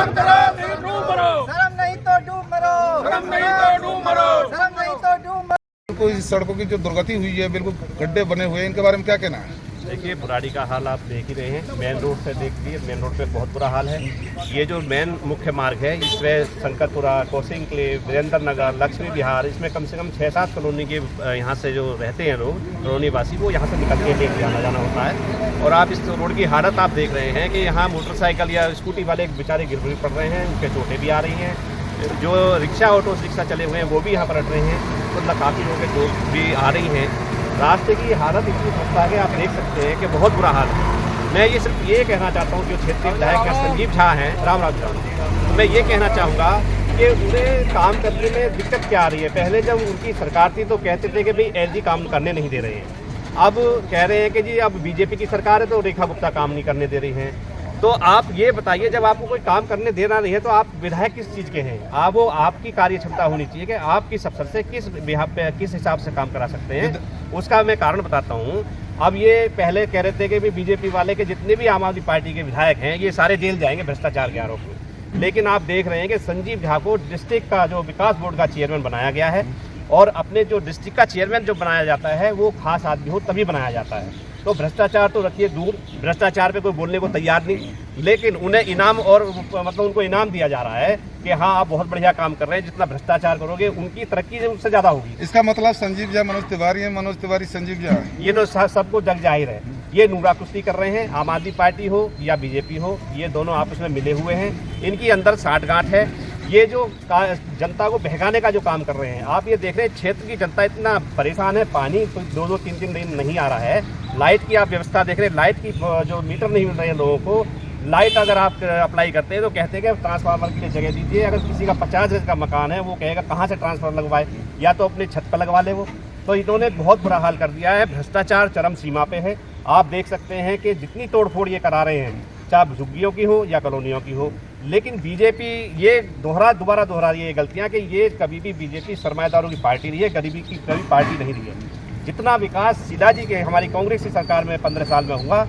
शर्म करो नहीं डूब मरो, शर्म नहीं तो डूब मरो, शर्म नहीं तो डूब मरो। शर्म नहीं तो डूब मरो। कोई सड़कों की जो दुर्गति हुई है, बिल्कुल गड्ढे बने हुए हैं, इनके बारे में क्या कहना है? देखिए, बुराड़ी का हाल आप देख ही रहे हैं। मेन रोड से देखिए, मेन रोड पे बहुत बुरा हाल है। ये जो मेन मुख्य मार्ग है, इसमें शंकरपुरा, कोसिंग क्लेव, वीरेंद्र नगर, लक्ष्मी विहार, इसमें कम से कम 6-7 कॉलोनी के यहाँ से जो रहते हैं लोग, कॉलोनी वासी, वो यहाँ से निकल के लेके आना जाना होता है। और आप इस रोड की हालत आप देख रहे हैं कि यहाँ मोटरसाइकिल या स्कूटी वाले बेचारे गिर पड़ रहे हैं, उनके चोटें भी आ रही हैं। जो रिक्शा ऑटो रिक्शा चले हुए हैं वो भी यहाँ पर अट रहे हैं, मतलब काफ़ी लोगों के चोट भी आ रही हैं। रास्ते की हालत इतनी खस्ता है, आप देख सकते हैं कि बहुत बुरा हाल है। मैं ये सिर्फ ये कहना चाहता हूँ, जो क्षेत्रीय विधायक हैं संजीव झा हैं, रामराज झा, तो मैं ये कहना चाहूँगा कि उन्हें काम करने में दिक्कत क्या आ रही है। पहले जब उनकी सरकार थी तो कहते थे कि भाई एलजी काम करने नहीं दे रहे हैं। अब कह रहे हैं कि जी अब बीजेपी की सरकार है तो रेखा गुप्ता काम नहीं करने दे रही हैं। तो आप ये बताइए, जब आपको कोई काम करने देना नहीं है तो आप विधायक किस चीज़ के हैं? आप वो आपकी कार्य क्षमता होनी चाहिए कि आप किस अवसर से किस हिसाब से काम करा सकते हैं। उसका मैं कारण बताता हूँ। अब ये पहले कह रहे थे कि बीजेपी वाले के जितने भी आम आदमी पार्टी के विधायक हैं ये सारे जेल जाएंगे भ्रष्टाचार के आरोप में, लेकिन आप देख रहे हैं कि संजीव झा को डिस्ट्रिक्ट का जो विकास बोर्ड का चेयरमैन बनाया गया है। और अपने जो डिस्ट्रिक्ट का चेयरमैन जो बनाया जाता है वो खास आदमी हो तभी बनाया जाता है। तो भ्रष्टाचार तो रखिए दूर, भ्रष्टाचार पे कोई बोलने को तैयार नहीं, लेकिन उन्हें इनाम और मतलब उनको इनाम दिया जा रहा है कि हाँ आप बहुत बढ़िया काम कर रहे हैं, जितना भ्रष्टाचार करोगे उनकी तरक्की उससे ज़्यादा होगी। इसका मतलब संजीव झा मनोज तिवारी है, मनोज तिवारी संजीव झा, ये तो सबको जग जाहिर है। ये नूरा कुश्ती कर रहे हैं, आम आदमी पार्टी हो या बीजेपी हो, ये दोनों आपस में मिले हुए हैं। इनकी अंदर साठगांठ है। ये जो जनता को बहकाने का जो काम कर रहे हैं, आप ये देख रहे हैं क्षेत्र की जनता इतना परेशान है। पानी तो 2-2, 3-3 दिन नहीं आ रहा है। लाइट की आप व्यवस्था देख रहे हैं, लाइट की जो मीटर नहीं मिल रहे हैं लोगों को। लाइट अगर आप अप्लाई करते हैं तो कहते हैं कि ट्रांसफार्मर के लिए जगह दीजिए। अगर किसी का 50 गज का मकान है वो कहेगा कहाँ से ट्रांसफार्मर लगवाए, या तो अपने छत पर लगवा ले वो। तो इन्होंने बहुत बुरा हाल कर दिया है। भ्रष्टाचार चरम सीमा पे है। आप देख सकते हैं कि जितनी तोड़फोड़ ये करा रहे हैं, चाहे झुग्गियों की हो या कॉलोनियों की हो, लेकिन बीजेपी ये दोबारा दोहरा रही है गलतियां कि ये कभी भी बीजेपी सरमाएदारों की पार्टी नहीं है, गरीबी की कभी पार्टी नहीं रही है। जितना विकास सीधा जी के हमारी कांग्रेस की सरकार में 15 साल में हुआ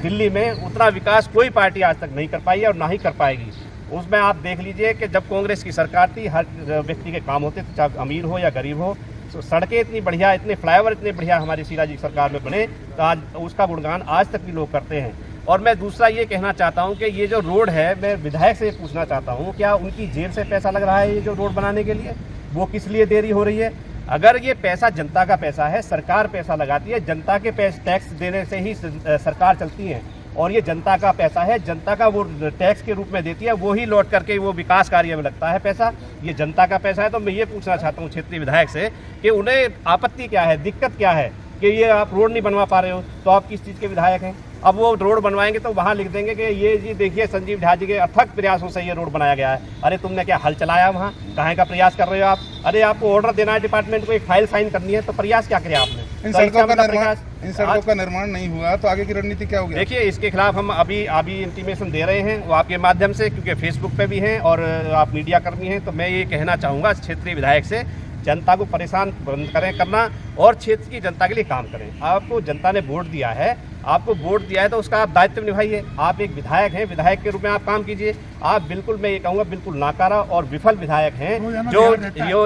दिल्ली में, उतना विकास कोई पार्टी आज तक नहीं कर पाई है और ना ही कर पाएगी। उसमें आप देख लीजिए कि जब कांग्रेस की सरकार थी हर व्यक्ति के काम होते थे, चाहे अमीर हो या गरीब हो। तो सड़कें इतनी बढ़िया, इतने फ्लाईओवर इतने बढ़िया हमारी शीला जी सरकार में बने, तो आज उसका गुणगान आज तक भी लोग करते हैं। और मैं दूसरा ये कहना चाहता हूँ कि ये जो रोड है, मैं विधायक से पूछना चाहता हूँ, क्या उनकी जेब से पैसा लग रहा है ये जो रोड बनाने के लिए? वो किस लिए देरी हो रही है? अगर ये पैसा जनता का पैसा है, सरकार पैसा लगाती है, जनता के टैक्स देने से ही सरकार चलती है, और ये जनता का पैसा है, जनता का वो टैक्स के रूप में देती है, वो ही लौट करके वो विकास कार्य में लगता है पैसा। ये जनता का पैसा है। तो मैं ये पूछना चाहता हूँ क्षेत्रीय विधायक से कि उन्हें आपत्ति क्या है, दिक्कत क्या है कि ये आप रोड नहीं बनवा पा रहे हो, तो आप किस चीज़ के विधायक हैं? अब वो रोड बनवाएंगे तो वहाँ लिख देंगे कि ये जी देखिए संजीव झा जी के अथक प्रयासों से ये रोड बनाया गया है। अरे तुमने क्या हल चलाया वहाँ? कहाँ का प्रयास कर रहे हो आप? अरे आपको ऑर्डर देना है डिपार्टमेंट को, एक फाइल साइन करनी है, तो प्रयास क्या किया आपने? इन सड़कों का निर्माण नहीं हुआ तो आगे की रणनीति क्या होगी? देखिए, इसके खिलाफ हम अभी इंटीमेशन दे रहे हैं, वो आपके माध्यम से, क्योंकि फेसबुक पे भी हैं और आप मीडिया कर्मी हैं। तो मैं ये कहना चाहूँगा क्षेत्रीय विधायक से, जनता को परेशान बंद करें करना और क्षेत्र की जनता के लिए काम करें। आपको जनता ने वोट दिया है, आपको वोट दिया है तो उसका आप दायित्व निभाइए। आप एक विधायक हैं, विधायक के रूप में आप काम कीजिए। आप बिल्कुल, मैं ये कहूँगा, बिल्कुल नाकारा और विफल विधायक हैं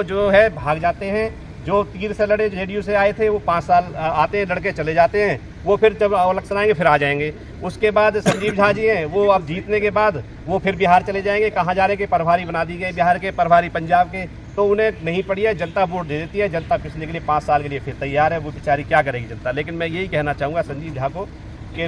जो है भाग जाते हैं। जो तीर से लड़े, जेडीयू से आए थे, वो 5 साल आते हैं, लड़के चले जाते हैं, वो फिर जब इलेक्शन आएंगे फिर आ जाएंगे। उसके बाद संजीव झा जी हैं, वो अब जीतने के बाद वो फिर बिहार चले जाएंगे। कहाँ जा रहे कि प्रभारी बना दी गए, बिहार के प्रभारी पंजाब के, तो उन्हें नहीं पड़ी है। जनता वोट दे देती है, जनता पिछले के लिए 5 साल के लिए फिर तैयार है। वो बेचारी क्या करेगी जनता? लेकिन मैं यही कहना चाहूँगा संजीव झा को कि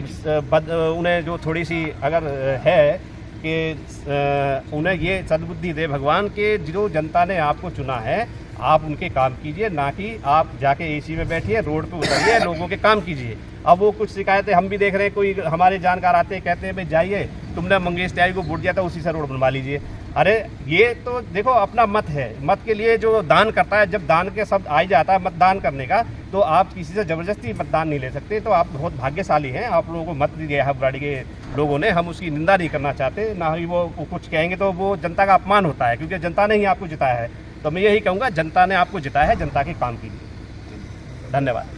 उन्हें जो थोड़ी सी अगर है कि उन्हें ये सद्बुद्धि दे भगवान के, जो जनता ने आपको चुना है आप उनके काम कीजिए, ना कि आप जाके एसी में बैठिए, रोड पे उतरिए, लोगों के काम कीजिए। अब वो कुछ शिकायतें हम भी देख रहे हैं, कोई हमारे जानकार आते हैं, कहते हैं भाई जाइए, तुमने मंगेश त्यागी को वोट दिया था, उसी से रोड बनवा लीजिए। अरे ये तो देखो अपना मत है, मत के लिए जो दान करता है, जब दान के शब्द आ ही जाता है मतदान करने का, तो आप किसी से ज़बरदस्ती मतदान नहीं ले सकते। तो आप बहुत भाग्यशाली हैं, आप लोगों को मत दिया है बुराड़ी के लोगों ने। हम उसकी निंदा नहीं करना चाहते, ना ही वो कुछ कहेंगे तो वो जनता का अपमान होता है, क्योंकि जनता ने ही आपको जिताया है। तो मैं यही कहूँगा, जनता ने आपको जिताया है, जनता के काम कीजिए। धन्यवाद।